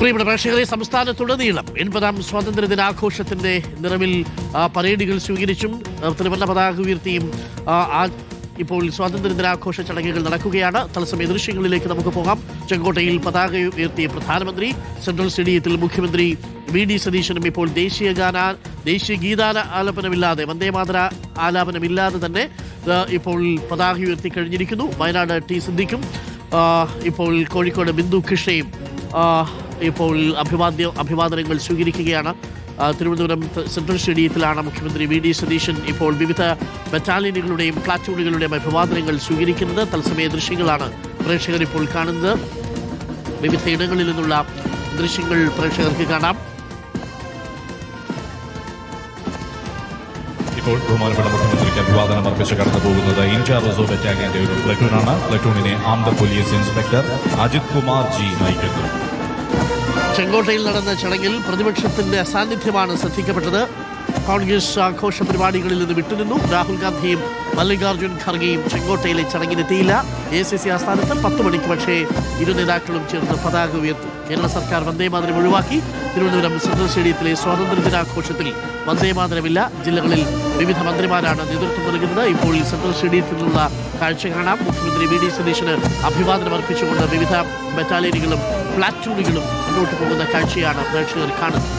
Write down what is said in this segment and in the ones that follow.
പ്രിയപ്പെട്ട പ്രേക്ഷകരെ, സംസ്ഥാനത്തുടനീളം 80-ാം സ്വാതന്ത്ര്യദിനാഘോഷത്തിന്റെ നിറവിൽ പരേഡുകൾ സ്വീകരിച്ചും ത്രിവർണ്ണ പതാക ഉയർത്തിയും ഇപ്പോൾ സ്വാതന്ത്ര്യദിനാഘോഷ ചടങ്ങുകൾ നടക്കുകയാണ്. തത്സമയ ദൃശ്യങ്ങളിലേക്ക് നമുക്ക് പോകാം. ചെങ്കോട്ടയിൽ പതാക ഉയർത്തിയ പ്രധാനമന്ത്രി, സെൻട്രൽ സ്റ്റേഡിയത്തിൽ മുഖ്യമന്ത്രി വി ഡി സതീശനും ഇപ്പോൾ ദേശീയ ഗീതാലാപനമില്ലാതെ, വന്ദേമാതര ആലാപനമില്ലാതെ തന്നെ ഇപ്പോൾ പതാക ഉയർത്തി കഴിഞ്ഞിരിക്കുന്നു. വയനാട് ടി സിദ്ദിഖും ഇപ്പോൾ കോഴിക്കോട് ബിന്ദു കൃഷ്ണയും ഇപ്പോൾ അഭിവാദനങ്ങൾ സ്വീകരിക്കുകയാണ്. തിരുവനന്തപുരം സെൻട്രൽ സ്റ്റേഡിയത്തിലാണ് മുഖ്യമന്ത്രി വി ഡി സതീശൻ ഇപ്പോൾ വിവിധ ബറ്റാലിയനുകളുടെയും പ്ലാറ്റൂണുകളുടെയും അഭിവാദനങ്ങൾ സ്വീകരിക്കുന്നത്. തത്സമയ ദൃശ്യങ്ങളാണ് പ്രേക്ഷകർ ഇപ്പോൾ കാണുന്നത്. വിവിധ ഇടങ്ങളിൽ നിന്നുള്ള ദൃശ്യങ്ങൾ പ്രേക്ഷകർക്ക് കാണാം. ഇപ്പോൾ ബഹുമാനപ്പെട്ട മുഖ്യമന്ത്രിക്ക് അഭിവാദനം അർപ്പിച്ച് കടന്നു പോകുന്നത് ഇന്ത്യ റിസർവ് ബറ്റാലിയന്റെ ഒരു പ്ലറ്റൂണാണ്. പ്ലറ്റൂണിനെ armed police inspector Ajith Kumar ji നയിക്കുന്നു. ചെങ്കോട്ടയിൽ നടന്ന ചടങ്ങിൽ പ്രതിപക്ഷത്തിന്റെ അസാന്നിധ്യമാണ് ശ്രദ്ധിക്കപ്പെട്ടത്. കോൺഗ്രസ് ആഘോഷ പരിപാടികളിൽ നിന്ന് വിട്ടുനിന്നു. രാഹുൽ ഗാന്ധിയും മല്ലികാർജ്ജുൻ ഖർഗെയും ചെങ്കോട്ടയിലെ ചടങ്ങിനെത്തിയില്ല. ACC ആസ്ഥാനത്ത് 10 മണിക്ക് പക്ഷേ ഇരു നേതാക്കളും ചേർന്ന് പതാക ഉയർത്തി. കേരള സർക്കാർ വന്ദേമാതരം ഒഴിവാക്കി. തിരുവനന്തപുരം സെൻട്രൽ സ്റ്റേഡിയത്തിലെ സ്വാതന്ത്ര്യദിനാഘോഷത്തിൽ വന്ദേമാതരമില്ല. ജില്ലകളിൽ വിവിധ മന്ത്രിമാരാണ് നേതൃത്വം നൽകുന്നത്. ഇപ്പോൾ സെൻട്രൽ സ്റ്റേഡിയത്തിൽ നിന്നുള്ള കാഴ്ച കാണാം. മുഖ്യമന്ത്രി വി ഡി സതീശന് അഭിവാദനം അർപ്പിച്ചുകൊണ്ട് വിവിധ ബറ്റാലിയനുകളും പ്ലാറ്റൂണുകളും മുന്നോട്ട് പോകുന്ന കാഴ്ചയാണ് പ്രേക്ഷകർ കാണുന്നത്.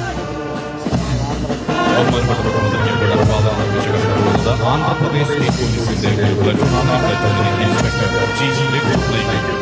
ആന്ധ്രാപ്രദേശ് സ്റ്റേറ്റ് പോലീസിന്റെ പ്ലറ്റൂണാണ്. പ്ലറ്റൂണിനെ ഇൻസ്പെക്ടർ ജി നയിക്കുന്നു.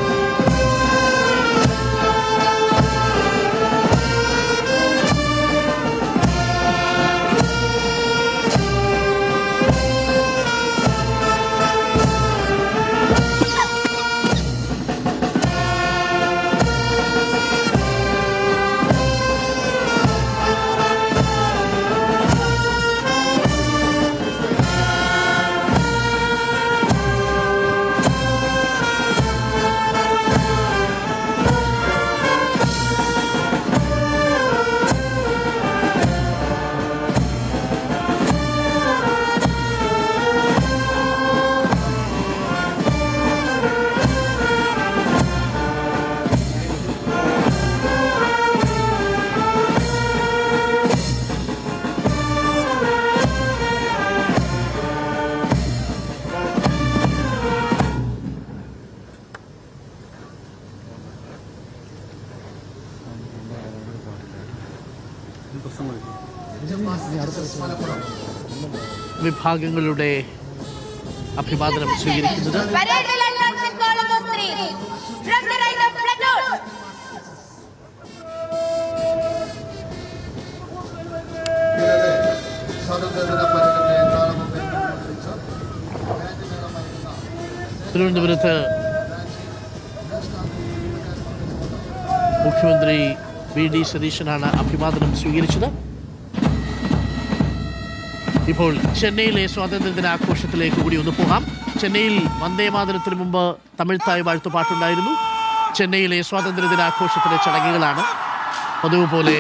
വിഭാഗങ്ങളുടെ അഭിവാദനം സ്വീകരിക്കുന്നത് തിരുവനന്തപുരത്ത് മുഖ്യമന്ത്രി വി ഡി സതീശനാണ് അഭിവാദനം സ്വീകരിച്ചത്. ഇപ്പോൾ ചെന്നൈയിലെ സ്വാതന്ത്ര്യദിനാഘോഷത്തിലേക്ക് കൂടി ഒന്ന് പോകാം. ചെന്നൈയിൽ വന്ദേമാതരത്തിന് മുമ്പ് തമിഴ്ത്തായ് വാഴ്ത്തുപാട്ടുണ്ടായിരുന്നു. ചെന്നൈയിലെ സ്വാതന്ത്ര്യദിനാഘോഷത്തിലെ ചടങ്ങുകളാണ്. പതിവ് പോലെ